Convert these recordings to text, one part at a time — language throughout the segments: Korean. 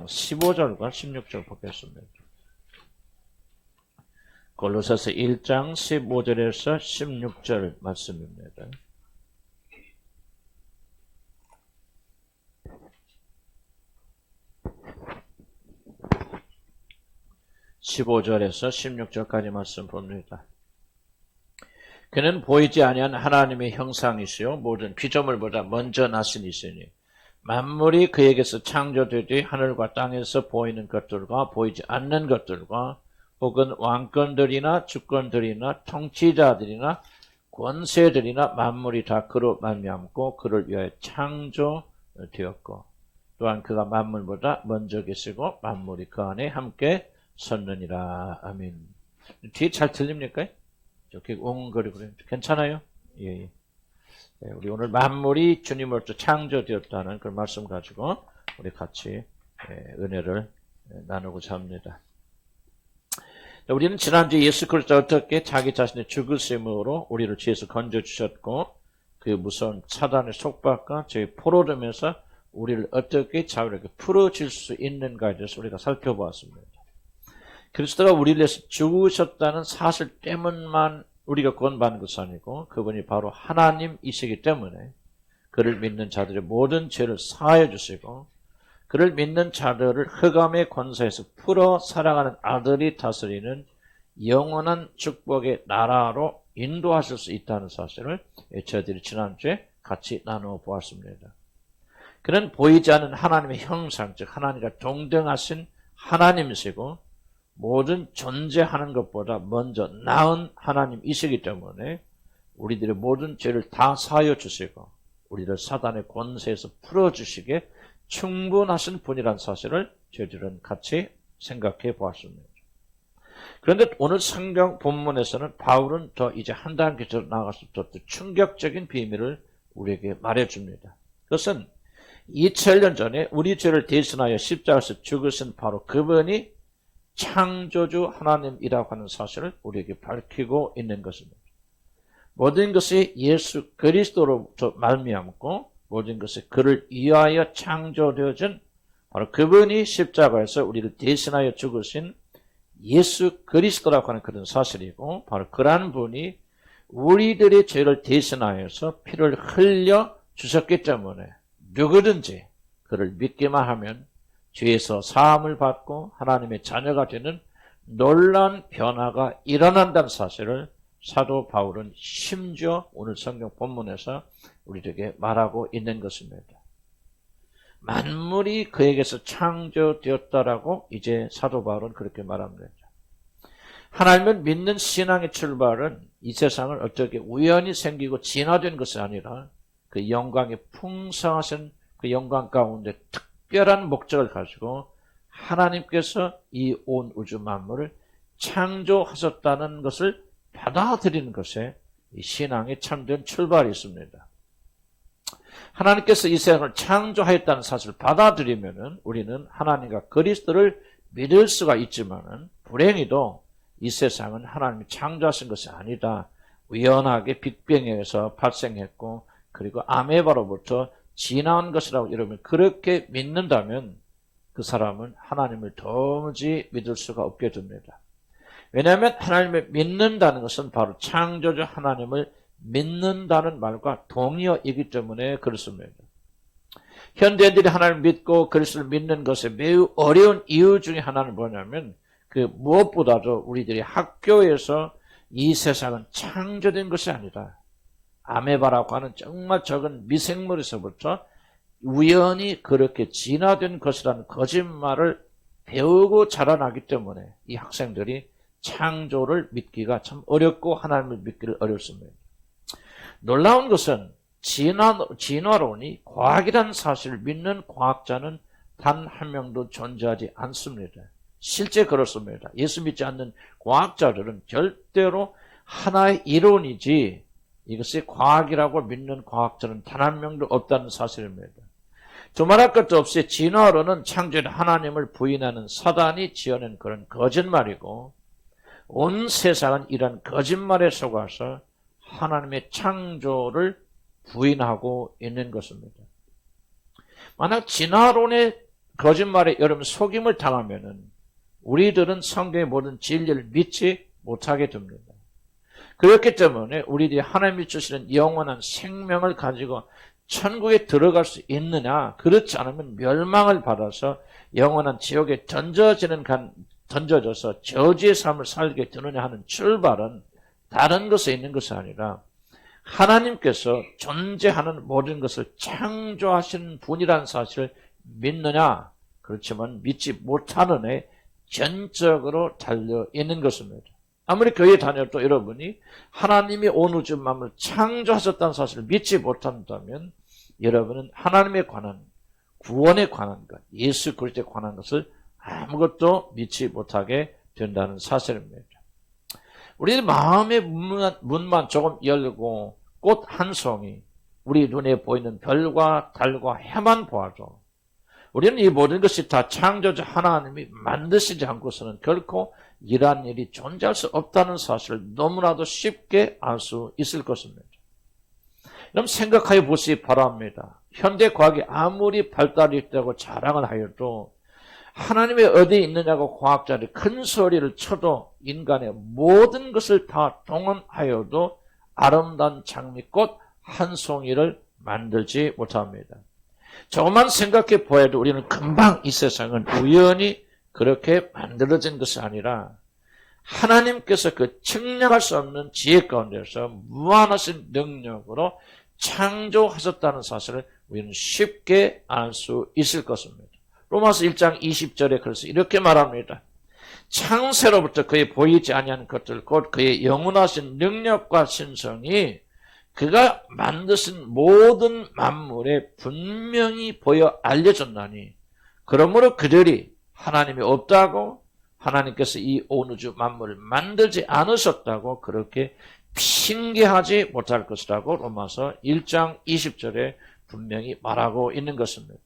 15절과 16절 보겠습니다. 골로새서 1장 15절에서 16절 말씀입니다. (15절에서) (16절까지) 말씀 봅니다. 그는 보이지 아니한 하나님의 형상이시요 모든 피조물보다 먼저 나신 이시니 만물이 그에게서 창조되되 하늘과 땅에서 보이는 것들과 보이지 않는 것들과 혹은 왕권들이나 주권들이나 통치자들이나 권세들이나 만물이 다 그로 말미암고 그를 위하여 창조되었고 또한 그가 만물보다 먼저 계시고 만물이 그 안에 함께 섰느니라. 아멘. 뒤에 잘 들립니까? 이렇게 웅거리고 그래요. 괜찮아요? 예. 우리 오늘 만물이 주님으로부터 창조되었다는 그런 말씀 가지고 우리 같이 은혜를 나누고자 합니다. 우리는 지난주에 예수 그리스도가 어떻게 자기 자신의 죽으심으로 우리를 죄에서 건져주셨고 그 무서운 사단의 속박과 저희 포로됨에서 우리를 어떻게 자유롭게 풀어줄 수 있는가에 대해서 우리가 살펴보았습니다. 그리스도가 우리를 위해서 죽으셨다는 사실 때문만 우리가 구원받는 것이 아니고 그분이 바로 하나님이시기 때문에 그를 믿는 자들의 모든 죄를 사하여 주시고 그를 믿는 자들을 흑암의 권세에서 풀어 살아가는 아들이 다스리는 영원한 축복의 나라로 인도하실 수 있다는 사실을 저희들이 지난주에 같이 나누어 보았습니다. 그는 보이지 않는 하나님의 형상, 즉 하나님과 동등하신 하나님이시고 모든 존재하는 것보다 먼저 나은 하나님이시기 때문에 우리들의 모든 죄를 다 사하여 주시고 우리를 사단의 권세에서 풀어주시기에 충분하신 분이라는 사실을 저희들은 같이 생각해 보았습니다. 그런데 오늘 성경 본문에서는 바울은 더 이제 한 단계 더 나아가서 더 충격적인 비밀을 우리에게 말해줍니다. 그것은 2000년 전에 우리 죄를 대신하여 십자가에서 죽으신 바로 그분이 창조주 하나님이라고 하는 사실을 우리에게 밝히고 있는 것입니다. 모든 것이 예수 그리스도로부터 말미암고 모든 것이 그를 위하여 창조되어진 바로 그분이 십자가에서 우리를 대신하여 죽으신 예수 그리스도라고 하는 그런 사실이고 바로 그러한 분이 우리들의 죄를 대신하여서 피를 흘려 주셨기 때문에 누구든지 그를 믿기만 하면 죄에서 사함을 받고 하나님의 자녀가 되는 놀라운 변화가 일어난다는 사실을 사도 바울은 심지어 오늘 성경 본문에서 우리에게 말하고 있는 것입니다. 만물이 그에게서 창조되었다라고 이제 사도 바울은 그렇게 말합니다. 하나님을 믿는 신앙의 출발은 이 세상을 어떻게 우연히 생기고 진화된 것이 아니라 그 영광의 풍성하신 그 영광 가운데 특별한 목적을 가지고 하나님께서 이 온 우주 만물을 창조하셨다는 것을 받아들이는 것에 이 신앙의 참된 출발이 있습니다. 하나님께서 이 세상을 창조하였다는 사실을 받아들이면은 우리는 하나님과 그리스도를 믿을 수가 있지만은 불행히도 이 세상은 하나님이 창조하신 것이 아니다. 우연하게 빅뱅에 의해서 발생했고 그리고 아메바로부터 진화한 것이라고 여러분 그렇게 믿는다면 그 사람은 하나님을 도무지 믿을 수가 없게 됩니다. 왜냐하면 하나님을 믿는다는 것은 바로 창조주 하나님을 믿는다는 말과 동의어이기 때문에 그렇습니다. 현대인들이 하나님을 믿고 그리스도를 믿는 것에 매우 어려운 이유 중에 하나는 뭐냐면 그 무엇보다도 우리들이 학교에서 이 세상은 창조된 것이 아니다. 아메바라고 하는 정말 적은 미생물에서부터 우연히 그렇게 진화된 것이라는 거짓말을 배우고 자라나기 때문에 이 학생들이 창조를 믿기가 참 어렵고 하나님을 믿기를 어렵습니다. 놀라운 것은 진화론이 과학이라는 사실을 믿는 과학자는 단 한 명도 존재하지 않습니다. 실제 그렇습니다. 예수 믿지 않는 과학자들은 절대로 하나의 이론이지 이것이 과학이라고 믿는 과학자는 단 한 명도 없다는 사실입니다. 두말할 것도 없이 진화론은 창조된 하나님을 부인하는 사단이 지어낸 그런 거짓말이고 온 세상은 이런 거짓말에 속아서 하나님의 창조를 부인하고 있는 것입니다. 만약 진화론의 거짓말에 여러분 속임을 당하면은 우리들은 성경의 모든 진리를 믿지 못하게 됩니다. 그렇기 때문에 우리들이 하나님이 주시는 영원한 생명을 가지고 천국에 들어갈 수 있느냐? 그렇지 않으면 멸망을 받아서 영원한 지옥에 던져져서 저주의 삶을 살게 되느냐 하는 출발은 다른 것에 있는 것이 아니라 하나님께서 존재하는 모든 것을 창조하시는 분이라는 사실을 믿느냐? 그렇지만 믿지 못하는 애 전적으로 달려있는 것입니다. 아무리 교회 다녀도 여러분이 하나님이 온 우주 만물을 창조하셨다는 사실을 믿지 못한다면 여러분은 하나님에 관한, 구원에 관한 것, 예수 그리스도에 관한 것을 아무것도 믿지 못하게 된다는 사실입니다. 우리 마음의 문만 조금 열고 꽃 한 송이, 우리 눈에 보이는 별과 달과 해만 보아도 우리는 이 모든 것이 다 창조주 하나님이 만드시지 않고서는 결코 이러한 일이 존재할 수 없다는 사실을 너무나도 쉽게 알 수 있을 것입니다. 여러분 생각해 보시기 바랍니다. 현대 과학이 아무리 발달이 있다고 자랑을 하여도 하나님이 어디에 있느냐고 과학자들이 큰 소리를 쳐도 인간의 모든 것을 다 동원하여도 아름다운 장미꽃 한 송이를 만들지 못합니다. 조금만 생각해 보아도 우리는 금방 이 세상은 우연히 그렇게 만들어진 것이 아니라 하나님께서 그 측량할 수 없는 지혜 가운데서 무한하신 능력으로 창조하셨다는 사실을 우리는 쉽게 알 수 있을 것입니다. 로마서 1장 20절에 그래서 이렇게 말합니다. 창세로부터 그의 보이지 아니한 것들 곧 그의 영원하신 능력과 신성이 그가 만드신 모든 만물에 분명히 보여 알려졌나니 그러므로 그들이 하나님이 없다고 하나님께서 이 온 우주 만물을 만들지 않으셨다고 그렇게 핑계하지 못할 것이라고 로마서 1장 20절에 분명히 말하고 있는 것입니다.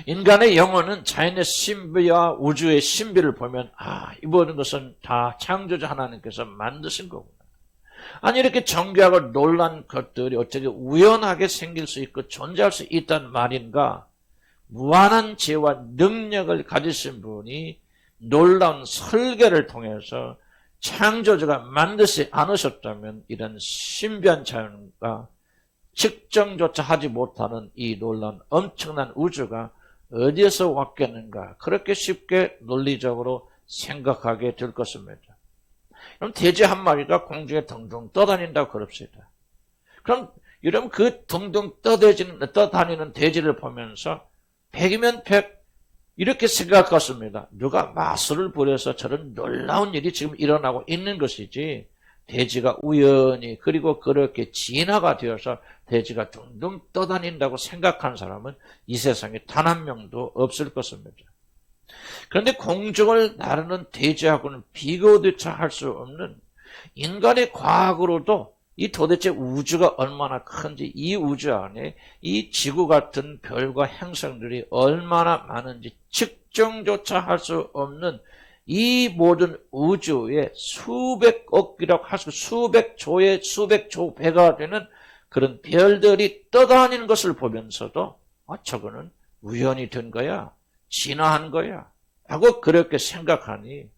인간의 영혼은 자연의 신비와 우주의 신비를 보면 이 모든 것은 다 창조자 하나님께서 만드신 거구나. 아니 이렇게 정교하고 놀란 것들이 어떻게 우연하게 생길 수 있고 존재할 수 있단 말인가? 무한한 지혜와 능력을 가지신 분이 놀라운 설계를 통해서 창조주가 만드지 않으셨다면 이런 신비한 자연과 측정조차 하지 못하는 이 놀라운 엄청난 우주가 어디에서 왔겠는가? 그렇게 쉽게 논리적으로 생각하게 될 것입니다. 그럼 돼지 한 마리가 공중에 둥둥 떠다닌다고 그럽시다. 그럼 여러분 그 둥둥 떠다니는 돼지를 보면서 100이면 100 이렇게 생각했습니다. 누가 마술을 부려서 저런 놀라운 일이 지금 일어나고 있는 것이지 돼지가 우연히 그리고 그렇게 진화가 되어서 돼지가 둥둥 떠다닌다고 생각한 사람은 이 세상에 단 한 명도 없을 것입니다. 그런데 공중을 나르는 돼지하고는 비교조차 할 수 없는 인간의 과학으로도 이 도대체 우주가 얼마나 큰지 이 우주 안에 이 지구 같은 별과 행성들이 얼마나 많은지 측정조차 할 수 없는 이 모든 우주의 수백억이라고 할 수 수백조의 수백조 배가 되는 그런 별들이 떠다니는 것을 보면서도 저거는 우연히 된 거야. 진화한 거야. 하고 그렇게 생각하니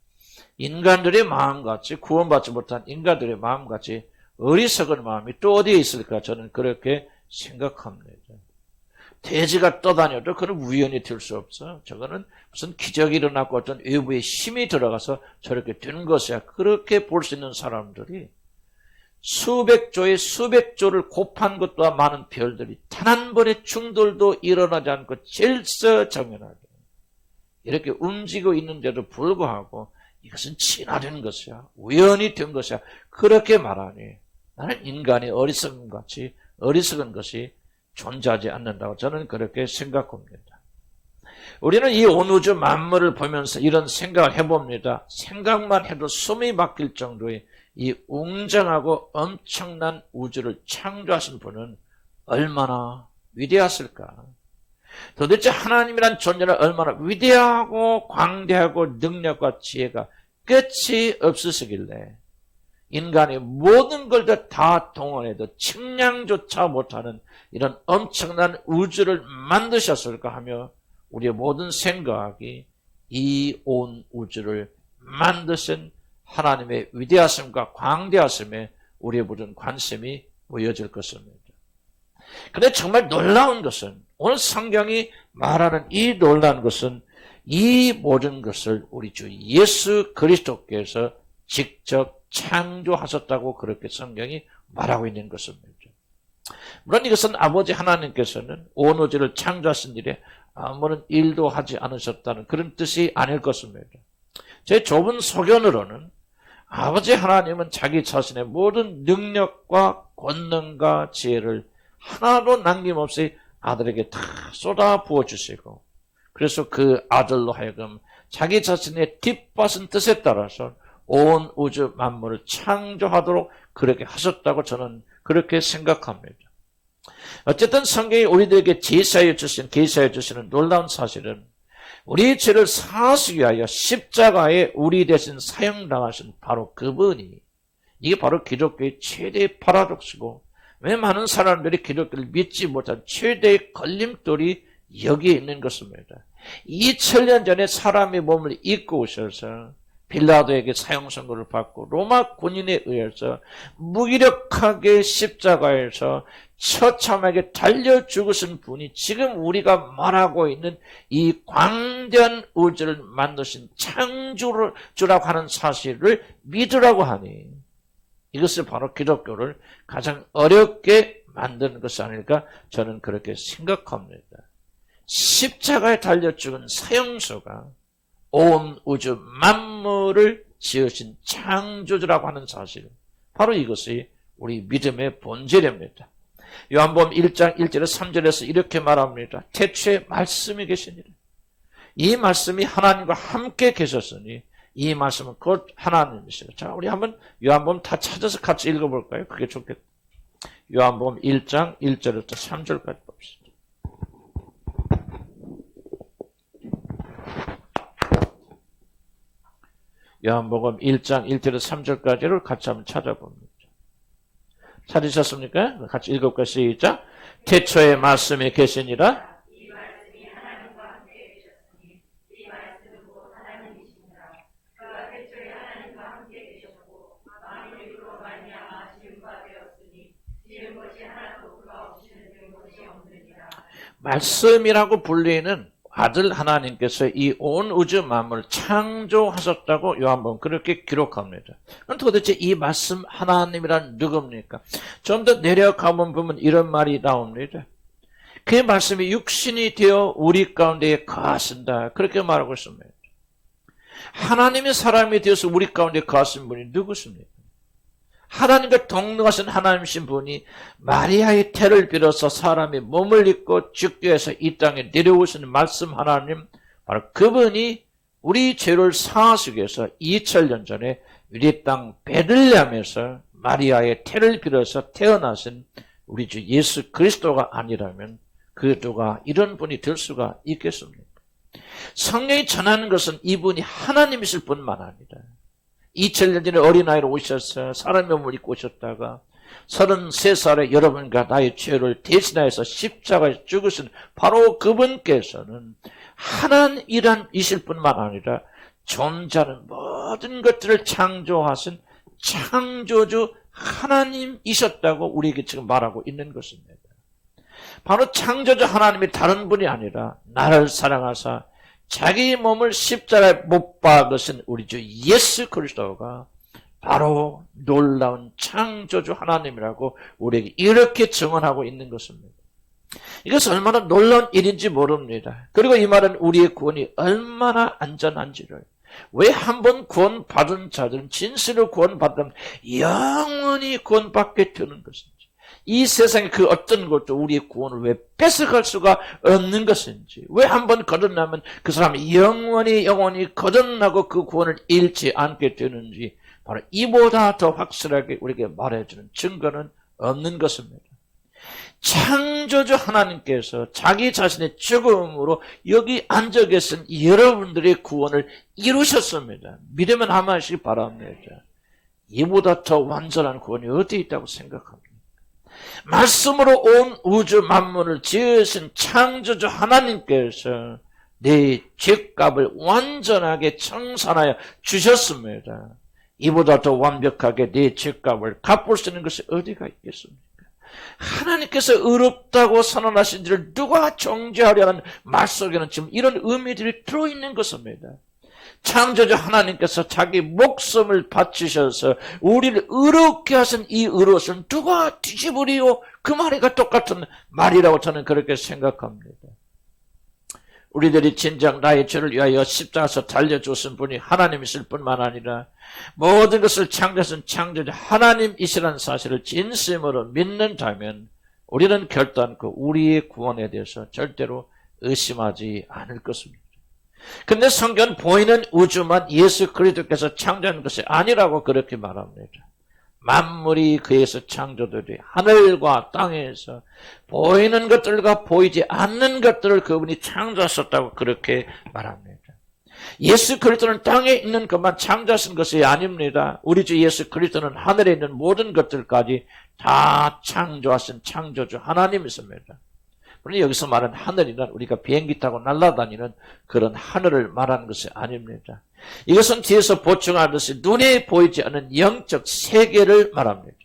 인간들의 마음같이 구원받지 못한 인간들의 마음같이 어리석은 마음이 또 어디에 있을까 저는 그렇게 생각합니다. 돼지가 떠다녀도 그건 우연히 될 수 없어. 저거는 무슨 기적이 일어났고 어떤 외부의 힘이 들어가서 저렇게 되는 것이야. 그렇게 볼 수 있는 사람들이 수백조의 수백조를 곱한 것보다 많은 별들이 단 한 번의 충돌도 일어나지 않고 질서정연하게 이렇게 움직이고 있는데도 불구하고 이것은 진화된 것이야. 우연히 된 것이야. 그렇게 말하니 나는 인간의 어리석은 것이 존재하지 않는다고 저는 그렇게 생각합니다. 우리는 이 온 우주 만물을 보면서 이런 생각을 해봅니다. 생각만 해도 숨이 막힐 정도의 이 웅장하고 엄청난 우주를 창조하신 분은 얼마나 위대하실까? 도대체 하나님이란 존재는 얼마나 위대하고 광대하고 능력과 지혜가 끝이 없으시길래 인간의 모든 걸 다 동원해도 측량조차 못하는 이런 엄청난 우주를 만드셨을까 하며 우리의 모든 생각이 이 온 우주를 만드신 하나님의 위대하심과 광대하심에 우리의 모든 관심이 모여질 것입니다. 그런데 정말 놀라운 것은 오늘 성경이 말하는 이 놀라운 것은 이 모든 것을 우리 주 예수 그리스도께서 직접 창조하셨다고 그렇게 성경이 말하고 있는 것입니다. 물론 이것은 아버지 하나님께서는 온 우주를 창조하신 일에 아무런 일도 하지 않으셨다는 그런 뜻이 아닐 것입니다. 제 좁은 소견으로는 아버지 하나님은 자기 자신의 모든 능력과 권능과 지혜를 하나도 남김없이 아들에게 다 쏟아 부어주시고, 그래서 그 아들로 하여금 자기 자신의 뒷받은 뜻에 따라서 온 우주 만물을 창조하도록 그렇게 하셨다고 저는 그렇게 생각합니다. 어쨌든 성경이 우리들에게 계시하여 주시는 놀라운 사실은 우리 죄를 사하시기 위하여 십자가에 우리 대신 사형당하신 바로 그분이, 이게 바로 기독교의 최대의 파라독스고, 왜 많은 사람들이 기독교를 믿지 못한 최대의 걸림돌이 여기에 있는 것입니다. 2000년 전에 사람의 몸을 입고 오셔서 빌라도에게 사형 선고를 받고 로마 군인에 의해서 무기력하게 십자가에서 처참하게 달려 죽으신 분이 지금 우리가 말하고 있는 이 광대한 우주를 만드신 창조주라고 하는 사실을 믿으라고 하니, 이것을 바로 기독교를 가장 어렵게 만드는 것이 아닐까 저는 그렇게 생각합니다. 십자가에 달려 죽은 사형수가 온 우주 만물을 지으신 창조주라고 하는 사실, 바로 이것이 우리 믿음의 본질입니다. 요한복음 1장 1절에 3절에서 이렇게 말합니다. 태초에 말씀이 계시니라. 이 말씀이 하나님과 함께 계셨으니 이 말씀은 곧 하나님이시라. 자, 우리 한번 요한복음 다 찾아서 같이 읽어볼까요? 그게 좋겠다. 요한복음 1장 1절부터 3절까지 봅시다. 요한복음 1장 1절에서 3절까지를 같이 한번 찾아봅니다. 찾으셨습니까? 같이 읽어볼까요? 시작. 태초에 말씀이 계시니라. 이 말씀이 하나님과 함께 계셨으니 이 말씀은 곧 하나님이시니라. 그가 태초에 하나님과 함께 계셨고 만유로 말미암아 지은 바 되었으니 지은 것이 하나도 그가 없이는 된 것이 없느니라. 말씀이라고 불리는 아들 하나님께서 이 온 우주 만물을 창조하셨다고 요한복음 그렇게 기록합니다. 그럼 도대체 이 말씀 하나님이란 누굽니까? 좀 더 내려가면 보면 이런 말이 나옵니다. 그 말씀이 육신이 되어 우리 가운데에 거하신다. 그렇게 말하고 있습니다. 하나님이 사람이 되어서 우리 가운데 거하신 분이 누구십니까? 하나님과 동등하신 하나님이신 분이 마리아의 태를 빌어서 사람이 몸을 입고 죽기 위해서 이 땅에 내려오시는 말씀 하나님, 바로 그분이 우리 죄를 사하시기 위해서 2000년 전에 우리 땅 베들레헴에서 마리아의 태를 빌어서 태어나신 우리 주 예수 그리스도가 아니라면 그 누가 이런 분이 될 수가 있겠습니까? 성경이 전하는 것은 이분이 하나님이실 뿐만 아니라 2000년 전에 어린아이로 오셔서 사람의 몸을 입고 오셨다가 33살에 여러분과 나의 죄를 대신하여서 십자가에 죽으신 바로 그분께서는 하나님이실 뿐만 아니라 존재하는 모든 것들을 창조하신 창조주 하나님이셨다고 우리에게 지금 말하고 있는 것입니다. 바로 창조주 하나님이 다른 분이 아니라 나를 사랑하사 자기 몸을 십자가에 못 박으신 우리 주 예수 그리스도가 바로 놀라운 창조주 하나님이라고 우리에게 이렇게 증언하고 있는 것입니다. 이것은 얼마나 놀라운 일인지 모릅니다. 그리고 이 말은 우리의 구원이 얼마나 안전한지를, 왜 한 번 구원받은 자들은 진실로 구원받으면 영원히 구원받게 되는 것인지, 이 세상의 그 어떤 것도 우리의 구원을 왜 뺏어갈 수가 없는 것인지, 왜 한 번 거듭나면 그 사람이 영원히 거듭나고 그 구원을 잃지 않게 되는지, 바로 이보다 더 확실하게 우리에게 말해주는 증거는 없는 것입니다. 창조주 하나님께서 자기 자신의 죽음으로 여기 앉아 계신 여러분들의 구원을 이루셨습니다. 믿으면 한번 하시기 바랍니다. 이보다 더 완전한 구원이 어디 있다고 생각합니다. 말씀으로 온 우주 만물을 지으신 창조주 하나님께서 내 죄값을 완전하게 청산하여 주셨습니다. 이보다 더 완벽하게 내 죄값을 갚을 수 있는 것이 어디가 있겠습니까? 하나님께서 의롭다고 선언하신 지를 누가 정죄하려는 말 속에는 지금 이런 의미들이 들어있는 것입니다. 창조주 하나님께서 자기 목숨을 바치셔서 우리를 의롭게 하신 이 의로움을 누가 뒤집으리요? 그 말이가 똑같은 말이라고 저는 그렇게 생각합니다. 우리들이 진정 나의 죄를 위하여 십자가에서 달려주신 분이 하나님이실 뿐만 아니라 모든 것을 창조하신 창조주 하나님이시라는 사실을 진심으로 믿는다면 우리는 결단코 우리의 구원에 대해서 절대로 의심하지 않을 것입니다. 근데 성경은 보이는 우주만 예수 그리스도께서 창조한 것이 아니라고 그렇게 말합니다. 만물이 그에서 창조되되 하늘과 땅에서 보이는 것들과 보이지 않는 것들을 그분이 창조하셨다고 그렇게 말합니다. 예수 그리스도는 땅에 있는 것만 창조하신 것이 아닙니다. 우리 주 예수 그리스도는 하늘에 있는 모든 것들까지 다 창조하신 창조주 하나님이십니다. 그런데 여기서 말하는 하늘이란 우리가 비행기 타고 날아다니는 그런 하늘을 말하는 것이 아닙니다. 이것은 뒤에서 보충하듯이 눈에 보이지 않는 영적 세계를 말합니다.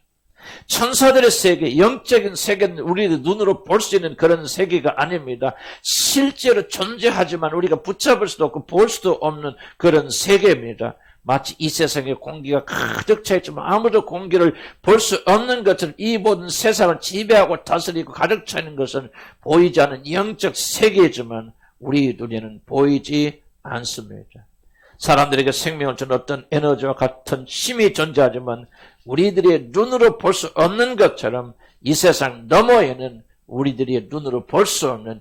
천사들의 세계, 영적인 세계는 우리의 눈으로 볼 수 있는 그런 세계가 아닙니다. 실제로 존재하지만 우리가 붙잡을 수도 없고 볼 수도 없는 그런 세계입니다. 마치 이 세상에 공기가 가득 차 있지만 아무도 공기를 볼 수 없는 것처럼 이 모든 세상을 지배하고 다스리고 가득 차 있는 것은 보이지 않는 영적 세계지만 우리 눈에는 보이지 않습니다. 사람들에게 생명을 주는 어떤 에너지와 같은 힘이 존재하지만 우리들의 눈으로 볼 수 없는 것처럼 이 세상 너머에는 우리들의 눈으로 볼 수 없는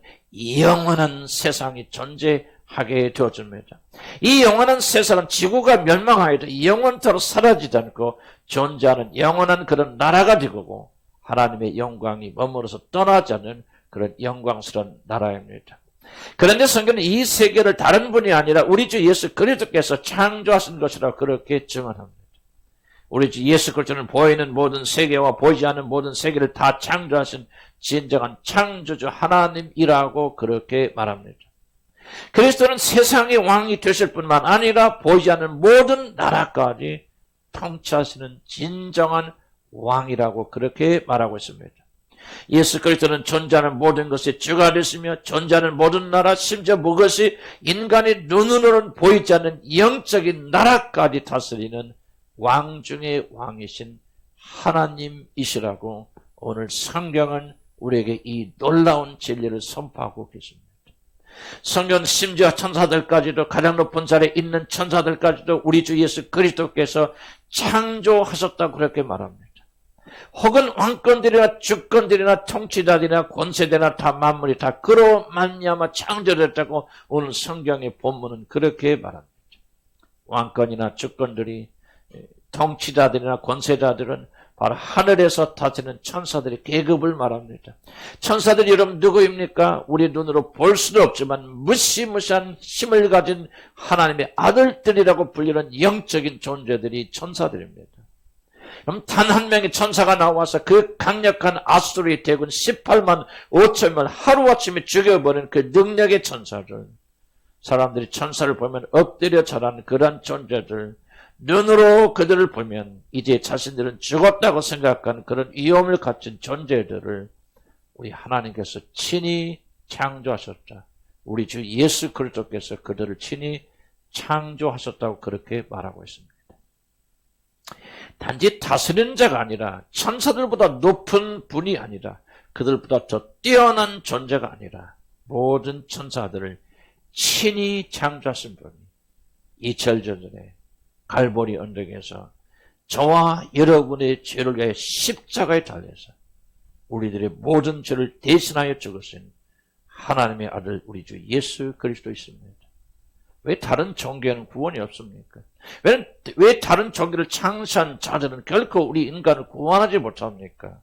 영원한 세상이 존재하게 되어집니다. 이 영원한 세상은 지구가 멸망하여도 영원토록 사라지지 않고 존재하는 영원한 그런 나라가 되고 하나님의 영광이 머물러서 떠나지 않는 그런 영광스러운 나라입니다. 그런데 성경은 이 세계를 다른 분이 아니라 우리 주 예수 그리스도께서 창조하신 것이라고 그렇게 증언합니다. 우리 주 예수 그리스도는 보이는 모든 세계와 보이지 않는 모든 세계를 다 창조하신 진정한 창조주 하나님이라고 그렇게 말합니다. 그리스도는 세상의 왕이 되실 뿐만 아니라 보이지 않는 모든 나라까지 통치하시는 진정한 왕이라고 그렇게 말하고 있습니다. 예수 그리스도는 존재하는 모든 것이 주가 되시며 존재하는 모든 나라 심지어 무엇이 인간의 눈으로는 보이지 않는 영적인 나라까지 다스리는 왕 중의 왕이신 하나님이시라고 오늘 성경은 우리에게 이 놀라운 진리를 선포하고 계십니다. 성경 심지어 천사들까지도 가장 높은 자리에 있는 천사들까지도 우리 주 예수 그리스도께서 창조하셨다고 그렇게 말합니다. 혹은 왕권들이나 주권들이나 통치자들이나 권세대나 다 만물이 다 그로 말미암아 창조됐다고 오늘 성경의 본문은 그렇게 말합니다. 왕권이나 주권들이 통치자들이나 권세자들은 바로 하늘에서 다스리는 천사들의 계급을 말합니다. 천사들이 여러분 누구입니까? 우리 눈으로 볼 수도 없지만 무시무시한 힘을 가진 하나님의 아들들이라고 불리는 영적인 존재들이 천사들입니다. 그럼 단 한 명의 천사가 나와서 그 강력한 아수르의 대군 18만 5천명을 하루아침에 죽여버리는 그 능력의 천사들, 사람들이 천사를 보면 엎드려 절하는 그런 존재들, 눈으로 그들을 보면 이제 자신들은 죽었다고 생각하는 그런 위험을 갖춘 존재들을 우리 하나님께서 친히 창조하셨다. 우리 주 예수 그리스도께서 그들을 친히 창조하셨다고 그렇게 말하고 있습니다. 단지 다스리는 자가 아니라 천사들보다 높은 분이 아니라 그들보다 더 뛰어난 존재가 아니라 모든 천사들을 친히 창조하신 분이 2000년 전에 갈보리 언덕에서 저와 여러분의 죄를 위해 십자가에 달려서 우리들의 모든 죄를 대신하여 죽으신 하나님의 아들 우리 주 예수 그리스도 있습니다. 왜 다른 종교에는 구원이 없습니까? 왜 다른 종교를 창시한 자들은 결코 우리 인간을 구원하지 못합니까?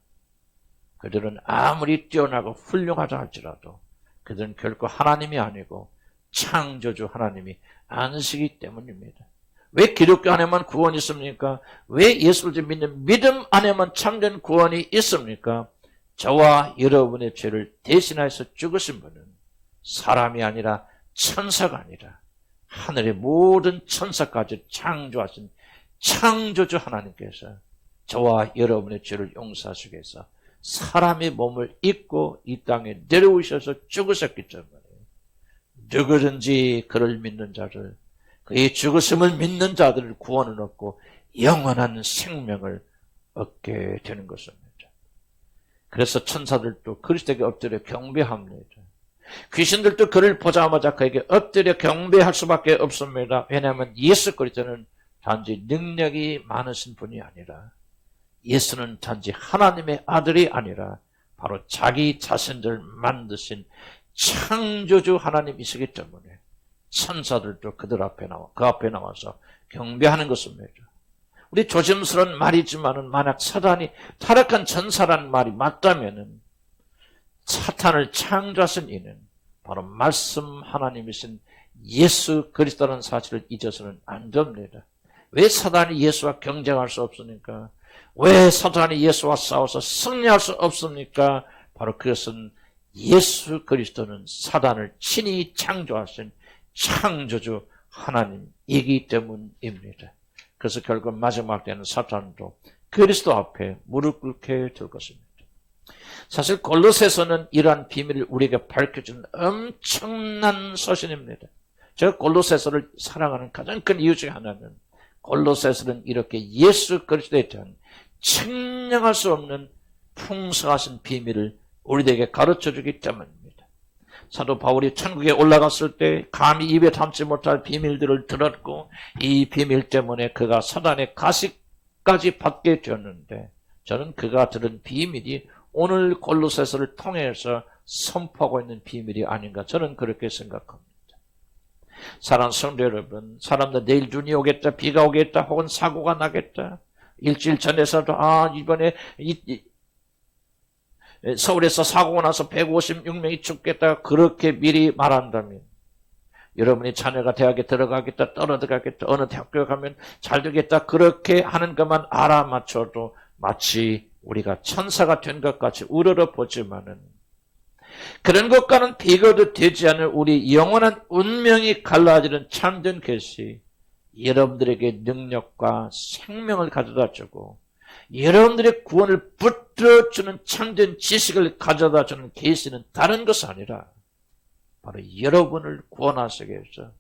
그들은 아무리 뛰어나고 훌륭하다 할지라도 그들은 결코 하나님이 아니고 창조주 하나님이 아니시기 때문입니다. 왜 기독교 안에만 구원이 있습니까? 왜 예수를 믿는 믿음 안에만 참된 구원이 있습니까? 저와 여러분의 죄를 대신해서 죽으신 분은 사람이 아니라 천사가 아니라 하늘의 모든 천사까지 창조하신 창조주 하나님께서 저와 여러분의 죄를 용서하시기 위해서 사람의 몸을 입고 이 땅에 내려오셔서 죽으셨기 때문에 누구든지 그를 믿는 자를, 그의 죽으심을 믿는 자들을 구원을 얻고 영원한 생명을 얻게 되는 것입니다. 그래서 천사들도 그리스도에게 엎드려 경배합니다. 귀신들도 그를 보자마자 그에게 엎드려 경배할 수밖에 없습니다. 왜냐하면 예수 그리스도는 단지 능력이 많으신 분이 아니라, 예수는 단지 하나님의 아들이 아니라 바로 자기 자신을 만드신 창조주 하나님이시기 때문에 천사들도 그 앞에 나와서 경배하는 것입니다. 우리 조심스러운 말이지만은 만약 사단이 타락한 천사라는 말이 맞다면은 사탄을 창조하신 이는 바로 말씀 하나님이신 예수 그리스도라는 사실을 잊어서는 안 됩니다. 왜 사단이 예수와 경쟁할 수 없습니까? 왜 사단이 예수와 싸워서 승리할 수 없습니까? 바로 그것은 예수 그리스도는 사단을 친히 창조하신 창조주 하나님이기 때문입니다. 그래서 결국 마지막 때는 사탄도 그리스도 앞에 무릎 꿇게 될 것입니다. 사실 골로새서는 이러한 비밀을 우리에게 밝혀주는 엄청난 서신입니다. 제가 골로새서를 사랑하는 가장 큰 이유 중에 하나는 골로새서는 이렇게 예수 그리스도에 대한 측량할 수 없는 풍성하신 비밀을 우리에게 가르쳐주기 때문입니다. 사도 바울이 천국에 올라갔을 때 감히 입에 담지 못할 비밀들을 들었고 이 비밀 때문에 그가 사단의 가시까지 받게 되었는데 저는 그가 들은 비밀이 오늘 골로새서를 통해서 선포하고 있는 비밀이 아닌가 저는 그렇게 생각합니다. 사랑하는 성도 여러분, 사람들 내일 눈이 오겠다, 비가 오겠다, 혹은 사고가 나겠다. 일주일 전에서도 이번에 서울에서 사고가 나서 156명이 죽겠다 그렇게 미리 말한다면 여러분이 자녀가 대학에 들어가겠다, 떨어져가겠다, 어느 대학교에 가면 잘 되겠다 그렇게 하는 것만 알아맞혀도 마치 우리가 천사가 된 것 같이 우러러 보지만은 그런 것과는 비교도 되지 않을 우리 영원한 운명이 갈라지는 참된 계시, 여러분들에게 능력과 생명을 가져다주고 여러분들의 구원을 붙들어주는 참된 지식을 가져다주는 계시는 다른 것이 아니라 바로 여러분을 구원하시기 위해서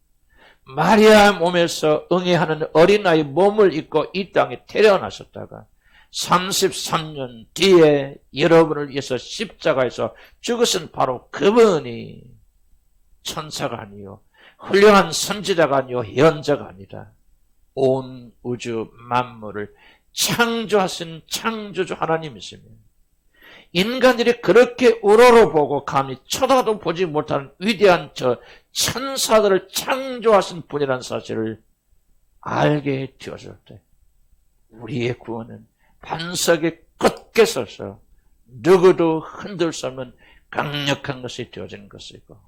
마리아 몸에서 응애하는 어린아이 몸을 입고 이 땅에 태어나셨다가 33년 뒤에 여러분을 위해서 십자가에서 죽으신 바로 그분이 천사가 아니요 훌륭한 선지자가 아니요 예언자가 아니라 온 우주 만물을 창조하신 창조주 하나님이시며 인간들이 그렇게 우러러보고 감히 쳐다도 보지 못하는 위대한 저 천사들을 창조하신 분이라는 사실을 알게 되었을 때 우리의 구원은 반석에 굳게 서서 누구도 흔들 수 없는 강력한 것이 되어지는 것이고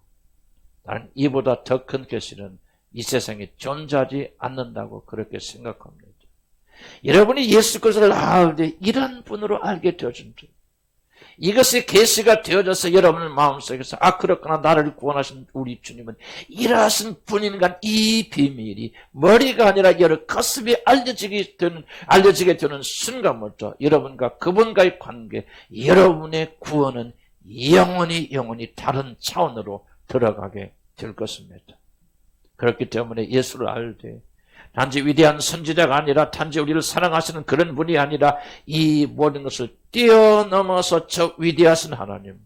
나는 이보다 더 큰 계시는 이 세상에 존재하지 않는다고 그렇게 생각합니다. 여러분이 예수 그리스도를 알 때 이런 분으로 알게 되어진 줄 이것이 계시가 되어져서 여러분의 마음속에서 그렇구나 나를 구원하신 우리 주님은 이러하신 분인가 이 비밀이 머리가 아니라 여러 가슴에 알려지게 되는 순간부터 여러분과 그분과의 관계 여러분의 구원은 영원히 다른 차원으로 들어가게 될 것입니다. 그렇기 때문에 예수를 알 때 단지 위대한 선지자가 아니라 단지 우리를 사랑하시는 그런 분이 아니라 이 모든 것을 뛰어넘어서 저 위대하신 하나님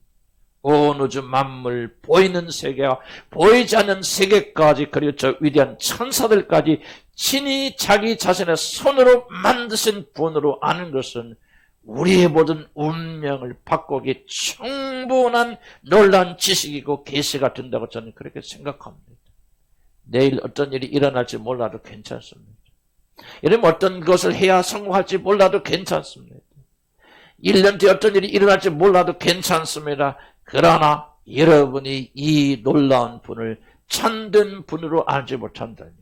온 우주 만물 보이는 세계와 보이지 않는 세계까지 그리고 저 위대한 천사들까지 친히 자기 자신의 손으로 만드신 분으로 아는 것은 우리의 모든 운명을 바꾸기 충분한 놀라운 지식이고 계시가 된다고 저는 그렇게 생각합니다. 내일 어떤 일이 일어날지 몰라도 괜찮습니다. 이러면 어떤 것을 해야 성공할지 몰라도 괜찮습니다. 1년 뒤에 어떤 일이 일어날지 몰라도 괜찮습니다. 그러나 여러분이 이 놀라운 분을 참된 분으로 알지 못한다면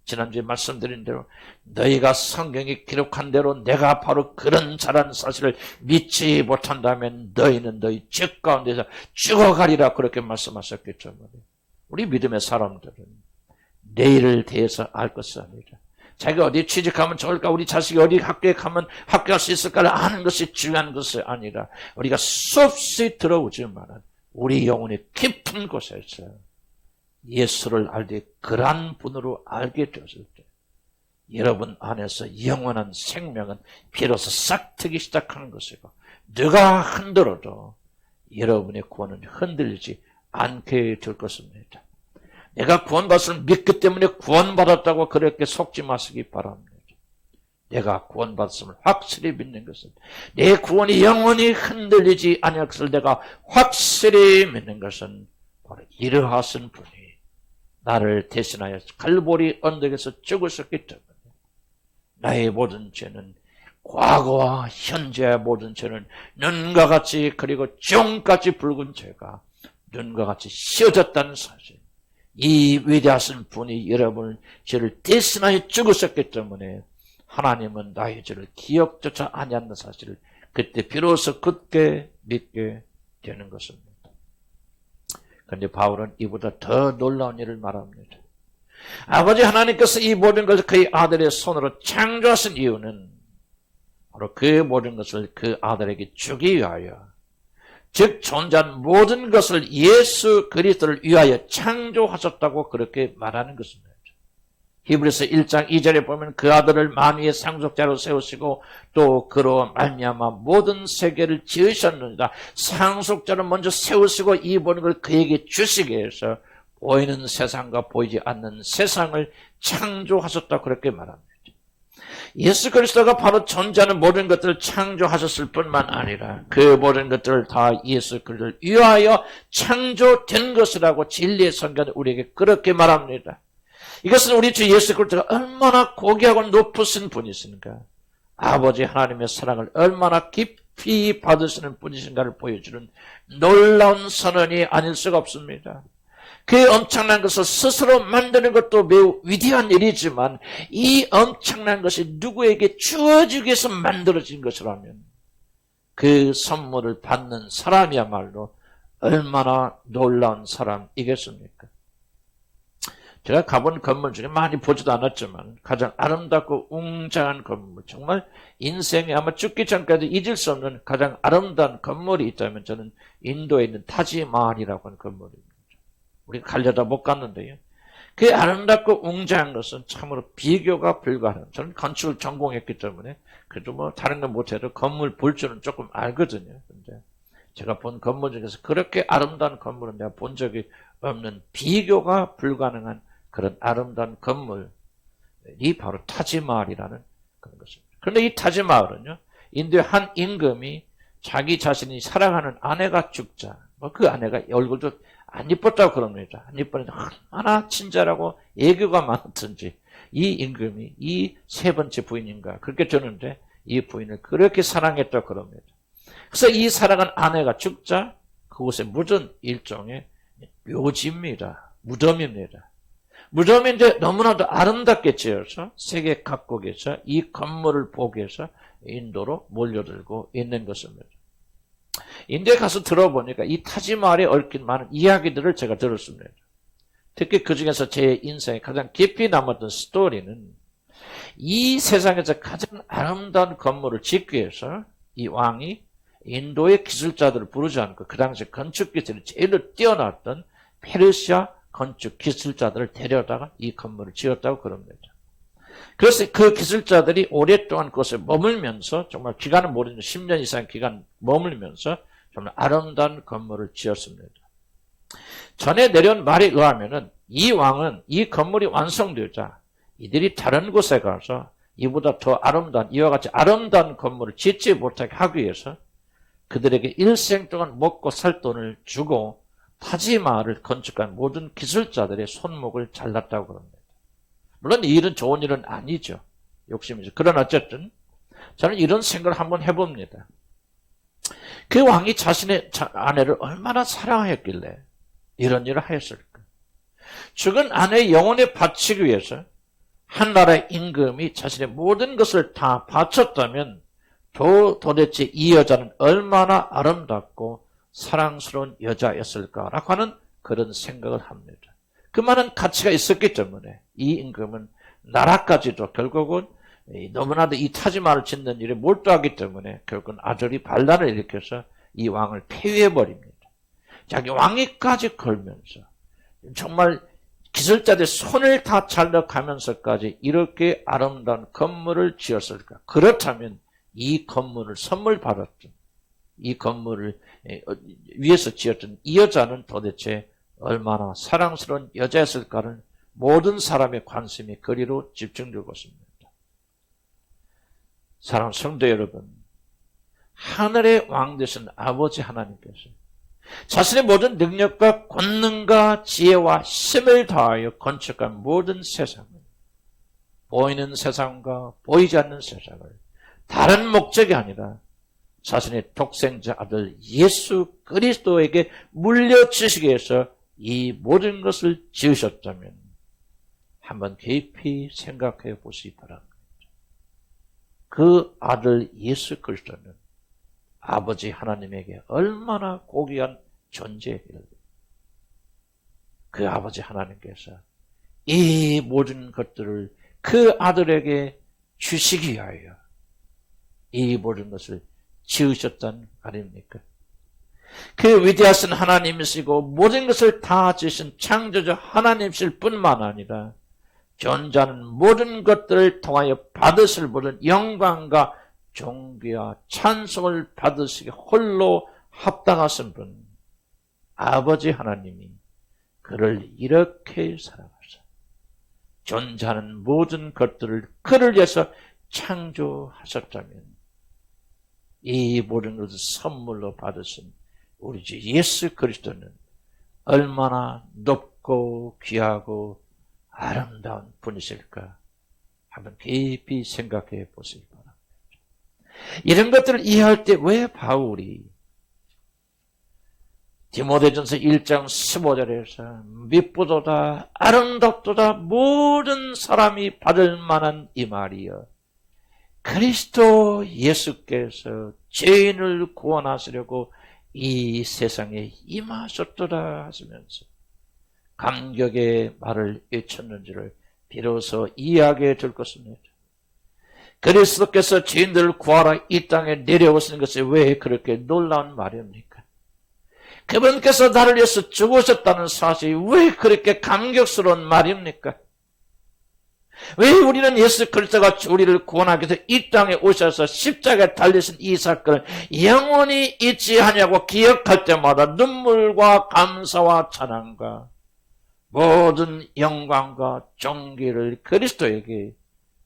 지난주에 말씀드린 대로 너희가 성경에 기록한 대로 내가 바로 그런 자라는 사실을 믿지 못한다면 너희는 너희 죄 가운데서 죽어가리라 그렇게 말씀하셨기 때문에 우리 믿음의 사람들은 내일을 대해서 알 것이 아니라 자기가 어디 취직하면 좋을까, 우리 자식이 어디 학교에 가면 학교할 수 있을까를 아는 것이 중요한 것이 아니라 우리가 수없이 들어오지만 우리 영혼의 깊은 곳에서 예수를 알되 그러한 분으로 알게 되었을 때 여러분 안에서 영원한 생명은 비로소 싹트기 시작하는 것이고 누가 흔들어도 여러분의 구원은 흔들리지 않게 될 것입니다. 내가 구원받았을 믿기 때문에 구원받았다고 그렇게 속지 마시기 바랍니다. 내가 구원받았음을 확실히 믿는 것은 내 구원이 영원히 흔들리지 아니할 것을 내가 확실히 믿는 것은 바로 이러하신 분이 나를 대신하여 갈보리 언덕에서 죽으셨기 때문에 나의 모든 죄는 과거와 현재의 모든 죄는 눈과 같이 그리고 종같이 붉은 죄가 눈과 같이 씌어졌다는 사실, 이 위대하신 분이 여러분의 죄를 대신하여 죽으셨기 때문에 하나님은 나의 죄를 기억조차 아니하는 사실을 그때 비로소 굳게 믿게 되는 것입니다. 그런데 바울은 이보다 더 놀라운 일을 말합니다. 아버지 하나님께서 이 모든 것을 그의 아들의 손으로 창조하신 이유는 바로 그 모든 것을 그 아들에게 주기 위하여, 즉 존재한 모든 것을 예수 그리스도를 위하여 창조하셨다고 그렇게 말하는 것입니다. 히브리서 1장 2절에 보면 그 아들을 만유의 상속자로 세우시고 또 그로 말미암아 모든 세계를 지으셨느니라. 상속자를 먼저 세우시고 이 모든 걸 그에게 주시기 위해서 보이는 세상과 보이지 않는 세상을 창조하셨다고 그렇게 말합니다. 예수 그리스도가 바로 존재하는 모든 것들을 창조하셨을 뿐만 아니라 그 모든 것들을 다 예수 그리스도를 위하여 창조된 것이라고 진리의 성경은 우리에게 그렇게 말합니다. 이것은 우리 주 예수 그리스도가 얼마나 고귀하고 높으신 분이신가, 아버지 하나님의 사랑을 얼마나 깊이 받으시는 분이신가를 보여주는 놀라운 선언이 아닐 수가 없습니다. 그 엄청난 것을 스스로 만드는 것도 매우 위대한 일이지만 이 엄청난 것이 누구에게 주어지기 위해서 만들어진 것이라면 그 선물을 받는 사람이야말로 얼마나 놀라운 사람이겠습니까? 제가 가본 건물 중에 많이 보지도 않았지만 가장 아름답고 웅장한 건물, 정말 인생에 아마 죽기 전까지 잊을 수 없는 가장 아름다운 건물이 있다면 저는 인도에 있는 타지마할이라고 하는 건물입니다. 우리가 가려다 못 갔는데요. 그 아름답고 웅장한 것은 참으로 비교가 불가하는, 저는 건축을 전공했기 때문에 그래도 뭐 다른 건 못해도 건물 볼 줄은 조금 알거든요. 근데 제가 본 건물 중에서 그렇게 아름다운 건물은 내가 본 적이 없는 비교가 불가능한 그런 아름다운 건물이 바로 타지마할이라는 그런 것입니다. 그런데 이 타지마할은요, 인도의 한 임금이 자기 자신이 사랑하는 아내가 죽자, 그 아내가 얼굴도 안 이뻤다고 그럽니다. 안 이뻤는데 얼마나 친절하고 애교가 많던지 이 임금이 이 세 번째 부인인가 그렇게 되는데 이 부인을 그렇게 사랑했다고 그럽니다. 그래서 이 사랑한 아내가 죽자 그곳에 묻은 일종의 묘지입니다. 무덤입니다. 무덤인데 너무나도 아름답게 지어서 세계 각국에서 이 건물을 보기 위해서 인도로 몰려들고 있는 것입니다. 인도에 가서 들어보니까 이 타지마할에 얽힌 많은 이야기들을 제가 들었습니다. 특히 그 중에서 제 인생에 가장 깊이 남았던 스토리는 이 세상에서 가장 아름다운 건물을 짓기 위해서 이 왕이 인도의 기술자들을 부르지 않고 그 당시 건축 기술이 제일 뛰어났던 페르시아 건축 기술자들을 데려다가 이 건물을 지었다고 그럽니다. 그래서 그 기술자들이 오랫동안 그것에 머물면서 정말 기간은 모르는 10년 이상 기간 머물면서 정말 아름다운 건물을 지었습니다. 전에 내려온 말에 의하면은 이 왕은 이 건물이 완성되자 이들이 다른 곳에 가서 이보다 더 아름다운, 이와 같이 아름다운 건물을 짓지 못하게 하기 위해서 그들에게 일생 동안 먹고 살 돈을 주고 타지마할을 건축한 모든 기술자들의 손목을 잘랐다고 합니다. 물론 이 일은 좋은 일은 아니죠. 욕심이죠. 그러나 어쨌든 저는 이런 생각을 한번 해봅니다. 그 왕이 자신의 아내를 얼마나 사랑하였길래 이런 일을 하였을까? 죽은 아내의 영혼에 바치기 위해서 한 나라의 임금이 자신의 모든 것을 다 바쳤다면 도대체 이 여자는 얼마나 아름답고 사랑스러운 여자였을까라고 하는 그런 생각을 합니다. 그만한 가치가 있었기 때문에 이 임금은 나라까지도 결국은 너무나도 이 타지마를 짓는 일에 몰두하기 때문에 결국은 아절이 반란을 일으켜서 이 왕을 폐위해버립니다. 자기 왕위까지 걸면서 정말 기술자들의 손을 다 잘라가면서까지 이렇게 아름다운 건물을 지었을까? 그렇다면 이 건물을 선물 받았던, 이 건물을 위해서 지었던 이 여자는 도대체 얼마나 사랑스러운 여자였을까는 모든 사람의 관심이 그리로 집중되고 있습니다. 사랑하는 성도 여러분, 하늘의 왕 되신 아버지 하나님께서 자신의 모든 능력과 권능과 지혜와 힘을 다하여 건축한 모든 세상을, 보이는 세상과 보이지 않는 세상을 다른 목적이 아니라 자신의 독생자 아들 예수 그리스도에게 물려주시기 위해서 이 모든 것을 지으셨다면 한번 깊이 생각해 보시기 바랍니다. 그 아들 예수 그리스도는 아버지 하나님에게 얼마나 고귀한 존재예요. 그 아버지 하나님께서 이 모든 것들을 그 아들에게 주시기 위하여 이 모든 것을 지으셨단 말입니까? 그 위대하신 하나님이시고 모든 것을 다 지으신 창조주 하나님이실 뿐만 아니라 존재하는 모든 것들을 통하여 받으실 모든 영광과 존귀와 찬송을 받으시기 홀로 합당하신 분, 아버지 하나님이 그를 이렇게 사랑하사 존재하는 모든 것들을 그를 위해서 창조하셨다면 이 모든 것을 선물로 받으신 우리 주 예수 그리스도는 얼마나 높고 귀하고 아름다운 분이실까 한번 깊이 생각해 보시기 바랍니다. 이런 것들을 이해할 때 왜 바울이 디모데전서 1장 15절에서 미쁘도다 아름답도다 모든 사람이 받을 만한 이 말이여 그리스도 예수께서 죄인을 구원하시려고 이 세상에 임하셨도다 하시면서 감격의 말을 외쳤는지를 비로소 이해하게 될 것입니다. 그리스도께서 죄인들을 구하러 이 땅에 내려오시는 것이 왜 그렇게 놀라운 말입니까? 그분께서 나를 위해서 죽으셨다는 사실이 왜 그렇게 감격스러운 말입니까? 왜 우리는 예수 그리스도가 우리를 구원하기 위해서 이 땅에 오셔서 십자가에 달리신 이 사건을 영원히 잊지 않냐고 기억할 때마다 눈물과 감사와 찬양과 모든 영광과 존귀를 그리스도에게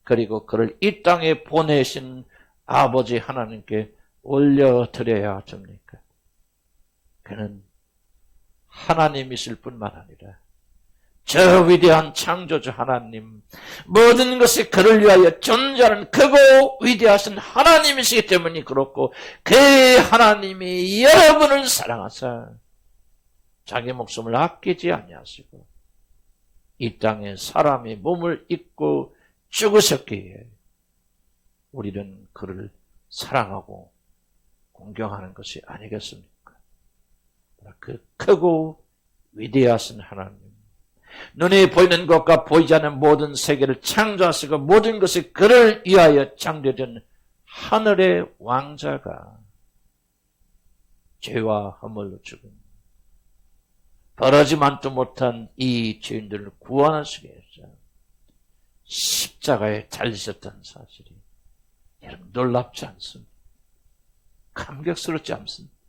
그리고 그를 이 땅에 보내신 아버지 하나님께 올려드려야 됩니까? 그는 하나님이실 뿐만 아니라 저 위대한 창조주 하나님, 모든 것이 그를 위하여 존재하는 크고 위대하신 하나님이시기 때문이 그렇고 그 하나님이 여러분을 사랑하사 자기 목숨을 아끼지 아니하시고 이 땅에 사람의 몸을 입고 죽으셨기에 우리는 그를 사랑하고 공경하는 것이 아니겠습니까? 그 크고 위대하신 하나님, 눈에 보이는 것과 보이지 않는 모든 세계를 창조하시고 모든 것이 그를 위하여 창조된 하늘의 왕자가 죄와 허물로 죽은 벌어지만도 못한 이 죄인들을 구원하시기 위해서 십자가에 달리셨다는 사실이 여러분 놀랍지 않습니까? 감격스럽지 않습니까?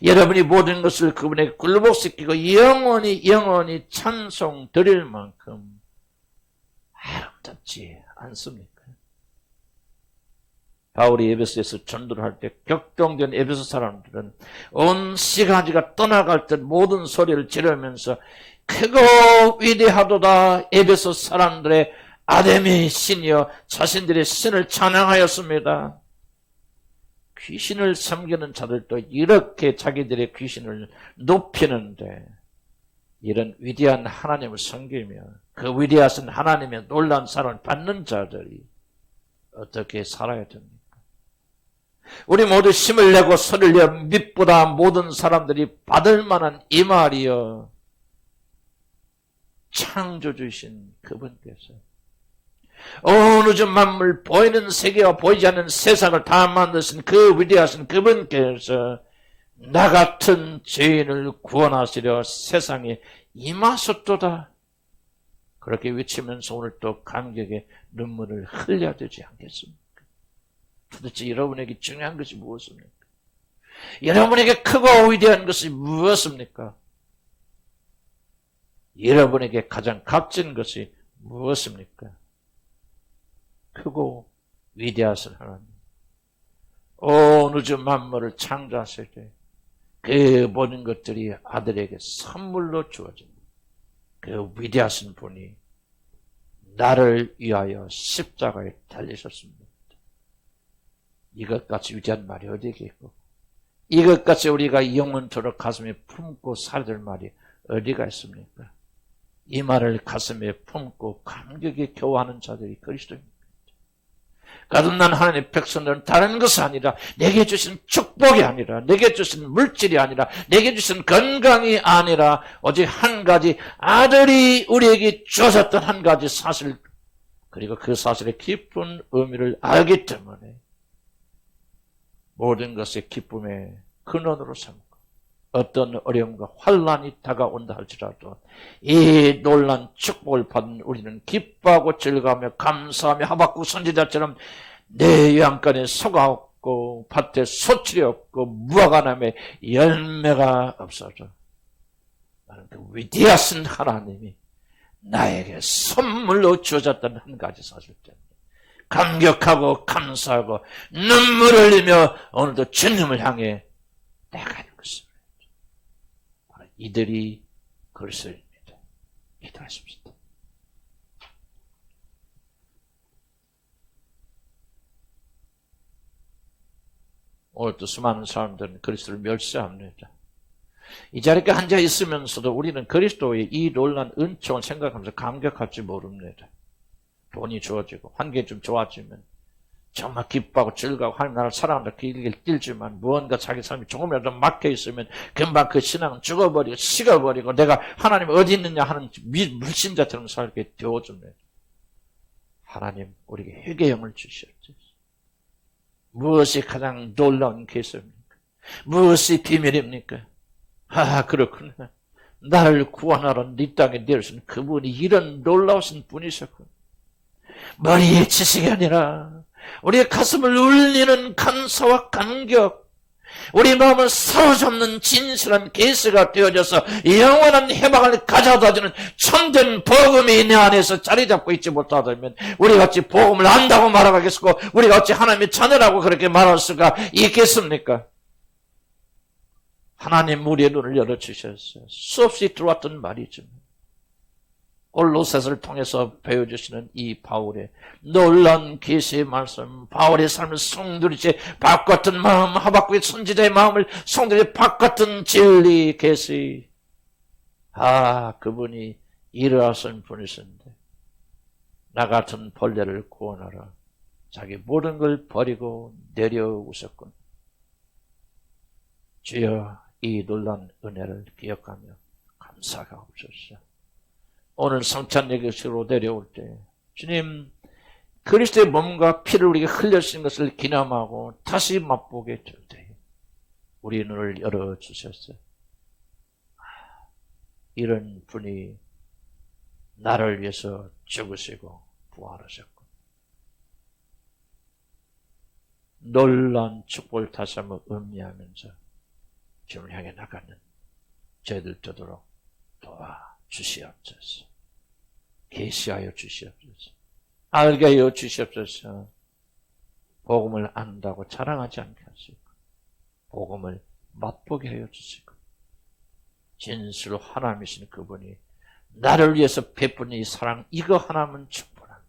여러분이 모든 것을 그분에게 굴복시키고 영원히 찬송 드릴 만큼 아름답지 않습니까? 바울이 에베소에서 전도를 할 때 격동된 에베소 사람들은 온 시가지가 떠나갈 듯 모든 소리를 지르면서 크고 위대하도다 에베소 사람들의 아담의 신이여 자신들의 신을 찬양하였습니다. 귀신을 섬기는 자들도 이렇게 자기들의 귀신을 높이는데 이런 위대한 하나님을 섬기며 그 위대하신 하나님의 놀라운 사랑을 받는 자들이 어떻게 살아야 됩니까? 우리 모두 힘을 내고 소리를 내어 밑보다 모든 사람들이 받을 만한 이 말이여 창조주신 그분께서 온 우주 만물 보이는 세계와 보이지 않는 세상을 다 만드신 그 위대하신 그분께서 나 같은 죄인을 구원하시려 세상에 임하셨도다. 그렇게 외치면서 오늘 또 감격의 눈물을 흘려야 되지 않겠습니까? 도대체 여러분에게 중요한 것이 무엇입니까? 여러분에게 크고 위대한 것이 무엇입니까? 여러분에게 가장 값진 것이 무엇입니까? 크고 위대하신 하나님, 온 우주 만물을 창조하실 때 그 모든 것들이 아들에게 선물로 주어집니다. 그 위대하신 분이 나를 위하여 십자가에 달리셨습니다. 이것같이 위대한 말이 어디에 있고, 이것같이 우리가 영원토록 가슴에 품고 살아야 될 말이 어디가 있습니까? 이 말을 가슴에 품고 감격에 겨워하는 자들이 그리스도입니다. 거듭난 하나님의 백성들은 다른 것이 아니라 내게 주신 축복이 아니라 내게 주신 물질이 아니라 내게 주신 건강이 아니라 오직 한 가지 아들이 우리에게 주어졌던 한 가지 사실, 그리고 그 사실의 깊은 의미를 알기 때문에 모든 것의 기쁨의 근원으로 삼고 어떤 어려움과 환난이 다가온다 할지라도 이 놀란 축복을 받은 우리는 기뻐하고 즐거워하며 감사하며 하박국 선지자처럼 내 양간에 소가 없고 밭에 소출이 없고 무화과 나무에 열매가 없어져 나는 그 위대하신 하나님이 나에게 선물로 주어졌던 한 가지 사실 때문에 감격하고 감사하고 눈물 흘리며 오늘도 주님을 향해 나가는 것입니다. 이들이 그리스도입니다. 기도하십시다. 오늘도 수많은 사람들은 그리스도를 멸시합니다. 이 자리에 앉아 있으면서도 우리는 그리스도의 이 놀란 은총을 생각하면서 감격할지 모릅니다. 돈이 주어지고 환경이 좀 좋아지면 정말 기뻐하고 즐거워하고 하나님 나라를 사랑한다 그 길을 뛸지만 무언가 자기 삶이 조금이라도 막혀 있으면 금방 그 신앙은 죽어버리고 식어버리고 내가 하나님 어디 있느냐 하는 물신자처럼 살게 되어줍니다. 하나님 우리에게 회개형을 주시옵소서. 무엇이 가장 놀라운 계수입니까? 무엇이 비밀입니까? 그렇구나. 나를 구원하러 네 땅에 내려오신 그분이 이런 놀라우신 분이셨군. 머리의 지식이 아니라 우리의 가슴을 울리는 감사와 감격, 우리 마음을 사로잡는 진실한 계시가 되어져서 영원한 해방을 가져다주는 참된 복음이 내 안에서 자리 잡고 있지 못하다면 우리가 어찌 복음을 안다고 말하겠고 우리가 어찌 하나님의 자녀라고 그렇게 말할 수가 있겠습니까? 하나님 우리의 눈을 열어주셨어요. 수없이 들어왔던 말이지만 골로새서를 통해서 배워주시는 이 바울의 놀라운 계시의 말씀, 바울의 삶을 송두리째 바꿨던 마음, 하박국의 선지자의 마음을 송두리째 바꿨던 진리 계시. 그분이 일어나신 분이신데 나 같은 벌레를 구원하라 자기 모든 걸 버리고 내려오셨군. 주여 이 놀라운 은혜를 기억하며 감사가 없으시오. 오늘 성찬예식으로 내려올 때 주님 그리스도의 몸과 피를 우리에게 흘려주신 것을 기념하고 다시 맛보게 될 때 우리 눈을 열어주셨어요. 이런 분이 나를 위해서 죽으시고 부활하셨고 놀라운 축복을 다시 한번 음미하면서 주님을 향해 나가는 저희들 되도록 도와주시옵소서. 계시하여 주시옵소서. 알게 하여 주시옵소서. 복음을 안다고 자랑하지 않게 하시고 복음을 맛보게 하여 주시고 진실로 하나님이신 그분이 나를 위해서 베푼 이 사랑 이거 하나면 충분합니다.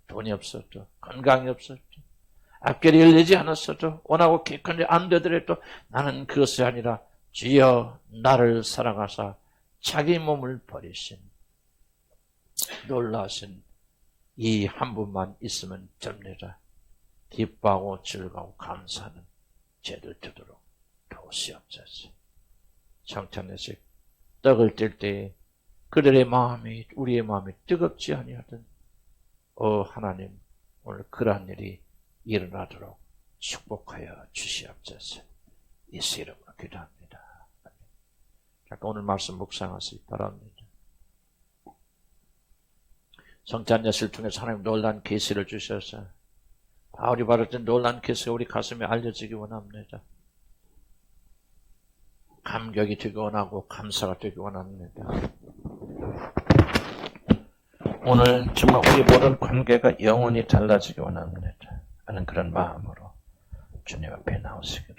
돈이 없어도 건강이 없어도 앞길이 열리지 않았어도 원하고 기권이 안 되더라도 나는 그것이 아니라 주여 나를 사랑하사 자기 몸을 버리신 놀라신 이 한 분만 있으면 됩니다. 기뻐하고 즐거워 감사하는 죄들 되도록 도시옵소서. 성찬예식 떡을 뗄 때 그들의 마음이, 우리의 마음이 뜨겁지 아니하든 하나님, 오늘 그러한 일이 일어나도록 축복하여 주시옵소서. 예수 이름으로 기도합니다. 잠깐 오늘 말씀 묵상하시기 바랍니다. 성찬 예수를 통해서 하나님 놀란 계시를 주셔서 바울이 받았던 놀란 계시가 우리 가슴에 알려지기 원합니다. 감격이 되기 원하고 감사가 되기 원합니다. 오늘 정말 우리 모든 관계가 영원히 달라지기 원합니다. 하는 그런 마음으로 주님 앞에 나오시기